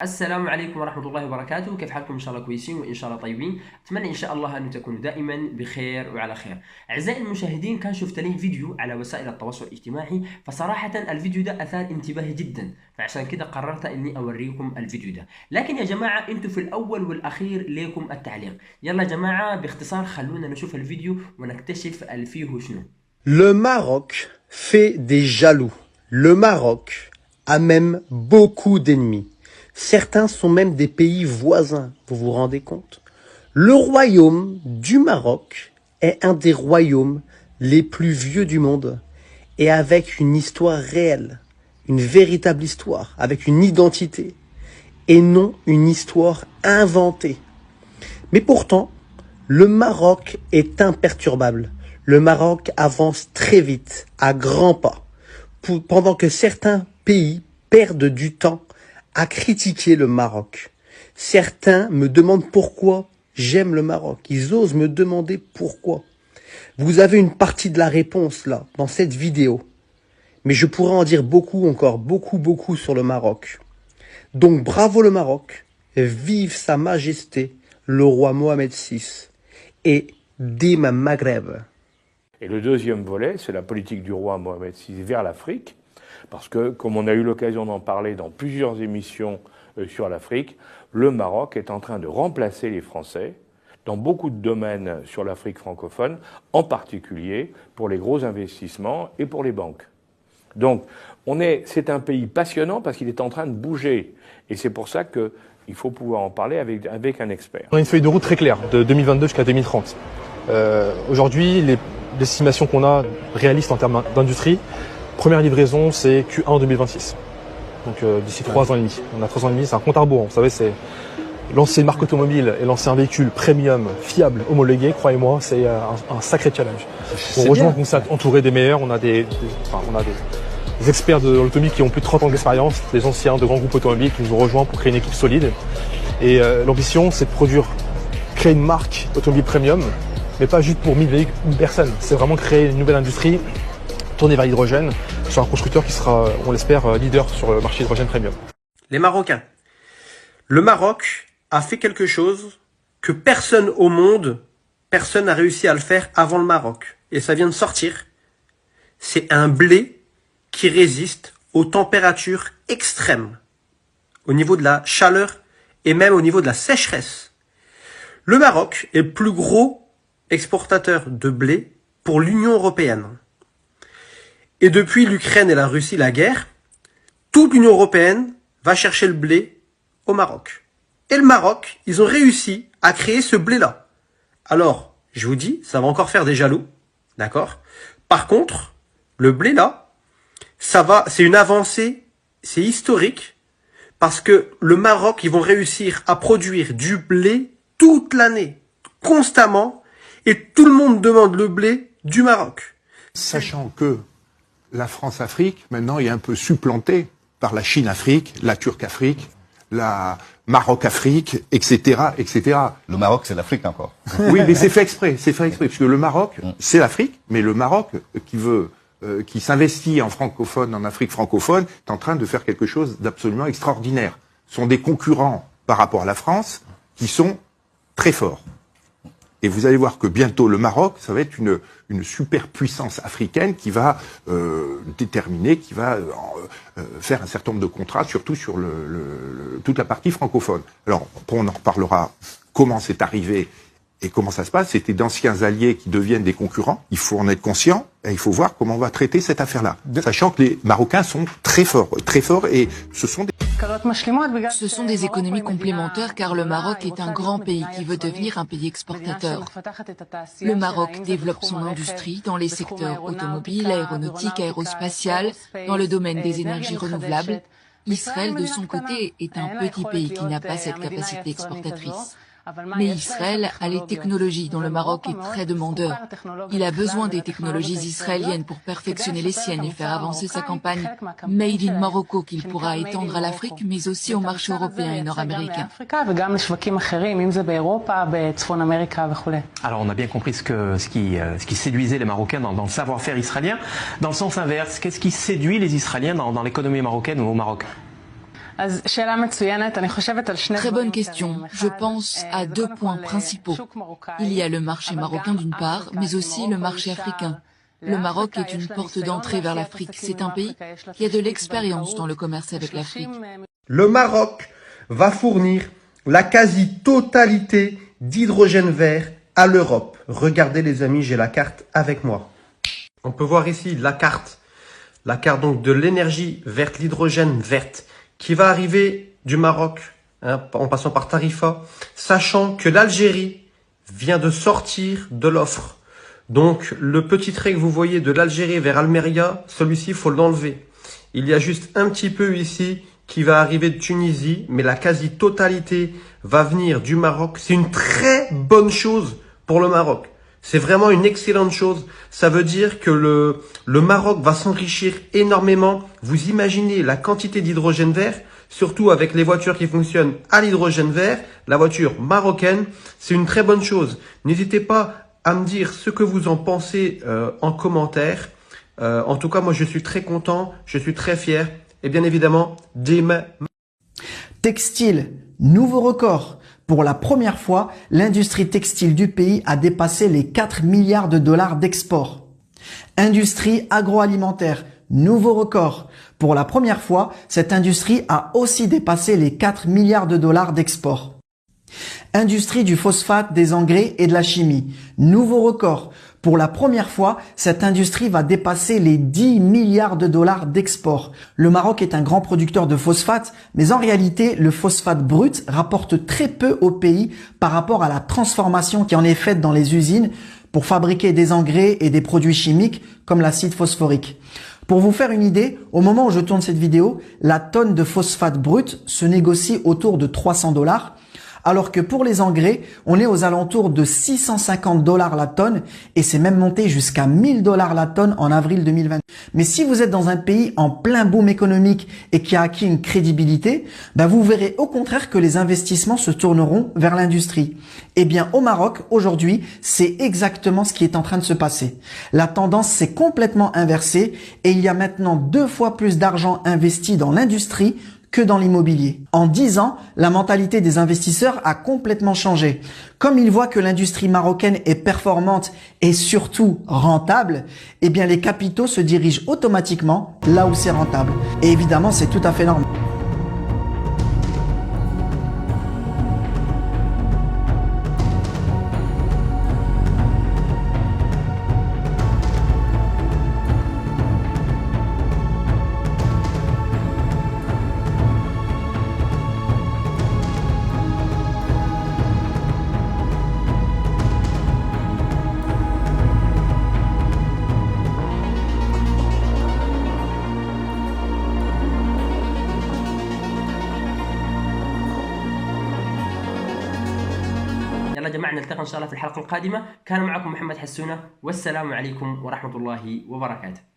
السلام عليكم ورحمة الله وبركاته. كيف حالكم؟ إن شاء الله كويسين وإن شاء الله طيبين. أتمنى إن شاء الله أن تكونوا دائما بخير وعلى خير. أعزائي المشاهدين، كان شفت لي فيديو على وسائل التواصل الاجتماعي، فصراحة الفيديو ده أثار انتباهي جدا، فعشان كده قررت إني أوريكم الفيديو ده. لكن يا جماعة أنتوا في الأول والأخير ليكم التعليق. يلا يا جماعة باختصار خلونا نشوف الفيديو ونكتشف فيه شنو. Le Maroc fait des jaloux. Le Maroc a même beaucoup d'ennemis. Certains sont même des pays voisins, vous vous rendez compte? Le royaume du Maroc est un des royaumes les plus vieux du monde et avec une histoire réelle, une véritable histoire, avec une identité et non une histoire inventée. Mais pourtant, le Maroc est imperturbable. Le Maroc avance très vite, à grands pas, pendant que certains pays perdent du temps à critiquer le Maroc. Certains me demandent pourquoi j'aime le Maroc. Ils osent me demander pourquoi. Vous avez une partie de la réponse là, dans cette vidéo. Mais je pourrais en dire beaucoup encore, beaucoup sur le Maroc. Donc bravo le Maroc, vive sa majesté, le roi Mohamed VI, et Dim Maghreb. Et le deuxième volet, c'est la politique du roi Mohamed VI vers l'Afrique, parce que, comme on a eu l'occasion d'en parler dans plusieurs émissions sur l'Afrique, le Maroc est en train de remplacer les Français dans beaucoup de domaines sur l'Afrique francophone, en particulier pour les gros investissements et pour les banques. Donc, c'est un pays passionnant parce qu'il est en train de bouger. Et c'est pour ça qu'il faut pouvoir en parler avec un expert. On a une feuille de route très claire, de 2022 jusqu'à 2030. Aujourd'hui, l'estimation qu'on a réaliste en termes d'industrie, première livraison, c'est Q1 2026. Donc d'ici 3 ans et demi. On a 3 ans et demi, c'est un compte à rebours. Vous savez, c'est lancer une marque automobile et lancer un véhicule premium, fiable, homologué, croyez-moi, c'est un sacré challenge. Heureusement qu'on s'est entouré des meilleurs, on a des experts de l'automobile qui ont plus de 30 ans d'expérience, des anciens de grands groupes automobiles qui nous ont rejoints pour créer une équipe solide. Et l'ambition, c'est de créer une marque automobile premium, mais pas juste pour 1000 personnes. C'est vraiment créer une nouvelle industrie tournée vers l'hydrogène sur un constructeur qui sera, on l'espère, leader sur le marché hydrogène premium. Les Marocains. Le Maroc a fait quelque chose que personne au monde, personne n'a réussi à le faire avant le Maroc. Et ça vient de sortir. C'est un blé qui résiste aux températures extrêmes, au niveau de la chaleur et même au niveau de la sécheresse. Le Maroc est le plus gros exportateur de blé pour l'Union européenne. Et depuis l'Ukraine et la Russie, la guerre, toute l'Union européenne va chercher le blé au Maroc. Et le Maroc, ils ont réussi à créer ce blé-là. Alors, je vous dis, ça va encore faire des jaloux, d'accord? Par contre, le blé-là, c'est une avancée, c'est historique, parce que le Maroc, ils vont réussir à produire du blé toute l'année, constamment, et tout le monde demande le blé du Maroc. Sachant que la France-Afrique, maintenant, est un peu supplantée par la Chine-Afrique, la Turque-Afrique, la Maroc-Afrique, etc., etc. Le Maroc, c'est l'Afrique encore. Oui, mais c'est fait exprès, parce que le Maroc, c'est l'Afrique, mais le Maroc, qui s'investit en francophone, en Afrique francophone, est en train de faire quelque chose d'absolument extraordinaire. Ce sont des concurrents par rapport à la France qui sont très forts. Et vous allez voir que bientôt le Maroc, ça va être une superpuissance africaine qui va déterminer, qui va faire un certain nombre de contrats, surtout sur toute la partie francophone. Alors, on en reparlera comment c'est arrivé et comment ça se passe. C'était d'anciens alliés qui deviennent des concurrents. Il faut en être conscient et il faut voir comment on va traiter cette affaire-là. Sachant que les Marocains sont très forts, et ce sont des économies complémentaires car le Maroc est un grand pays qui veut devenir un pays exportateur. Le Maroc développe son industrie dans les secteurs automobiles, aéronautique, aérospatial, dans le domaine des énergies renouvelables. Israël, de son côté, est un petit pays qui n'a pas cette capacité exportatrice. Mais Israël a les technologies dont le Maroc est très demandeur. Il a besoin des technologies israéliennes pour perfectionner les siennes et faire avancer sa campagne Made in Morocco qu'il pourra étendre à l'Afrique, mais aussi au marché européen et nord-américain. Alors on a bien compris ce qui séduisait les Marocains dans le savoir-faire israélien. Dans le sens inverse, qu'est-ce qui séduit les Israéliens dans l'économie marocaine ou au Maroc? Très bonne question. Je pense à deux points principaux. Il y a le marché marocain d'une part, mais aussi le marché africain. Le Maroc est une porte d'entrée vers l'Afrique. C'est un pays qui a de l'expérience dans le commerce avec l'Afrique. Le Maroc va fournir la quasi-totalité d'hydrogène vert à l'Europe. Regardez les amis, j'ai la carte avec moi. On peut voir ici la carte donc de l'énergie verte, l'hydrogène verte, qui va arriver du Maroc, en passant par Tarifa, sachant que l'Algérie vient de sortir de l'offre. Donc le petit trait que vous voyez de l'Algérie vers Almeria, celui-ci, il faut l'enlever. Il y a juste un petit peu ici qui va arriver de Tunisie, mais la quasi-totalité va venir du Maroc. C'est une très bonne chose pour le Maroc. C'est vraiment une excellente chose. Ça veut dire que le Maroc va s'enrichir énormément. Vous imaginez la quantité d'hydrogène vert, surtout avec les voitures qui fonctionnent à l'hydrogène vert, la voiture marocaine, c'est une très bonne chose. N'hésitez pas à me dire ce que vous en pensez en commentaire. En tout cas, moi, je suis très content, je suis très fier. Et bien évidemment, Dim. Textile, nouveau record. Pour la première fois, l'industrie textile du pays a dépassé les 4 milliards de dollars d'export. Industrie agroalimentaire, nouveau record. Pour la première fois, cette industrie a aussi dépassé les 4 milliards de dollars d'export. Industrie du phosphate, des engrais et de la chimie, nouveau record. Pour la première fois, cette industrie va dépasser les 10 milliards de dollars d'export. Le Maroc est un grand producteur de phosphate, mais en réalité, le phosphate brut rapporte très peu au pays par rapport à la transformation qui en est faite dans les usines pour fabriquer des engrais et des produits chimiques comme l'acide phosphorique. Pour vous faire une idée, au moment où je tourne cette vidéo, la tonne de phosphate brut se négocie autour de 300 $, alors que pour les engrais, on est aux alentours de 650 $ la tonne et c'est même monté jusqu'à 1000 $ la tonne en avril 2020. Mais si vous êtes dans un pays en plein boom économique et qui a acquis une crédibilité, vous verrez au contraire que les investissements se tourneront vers l'industrie. Eh bien, au Maroc, aujourd'hui, c'est exactement ce qui est en train de se passer. La tendance s'est complètement inversée et il y a maintenant 2 fois plus d'argent investi dans l'industrie que dans l'immobilier. En 10 ans, la mentalité des investisseurs a complètement changé. Comme ils voient que l'industrie marocaine est performante et surtout rentable, eh bien les capitaux se dirigent automatiquement là où c'est rentable. Et évidemment, c'est tout à fait normal. يلا جماعة، نلتقي إن شاء الله في الحلقة القادمة. كان معكم محمد حسونة، والسلام عليكم ورحمة الله وبركاته.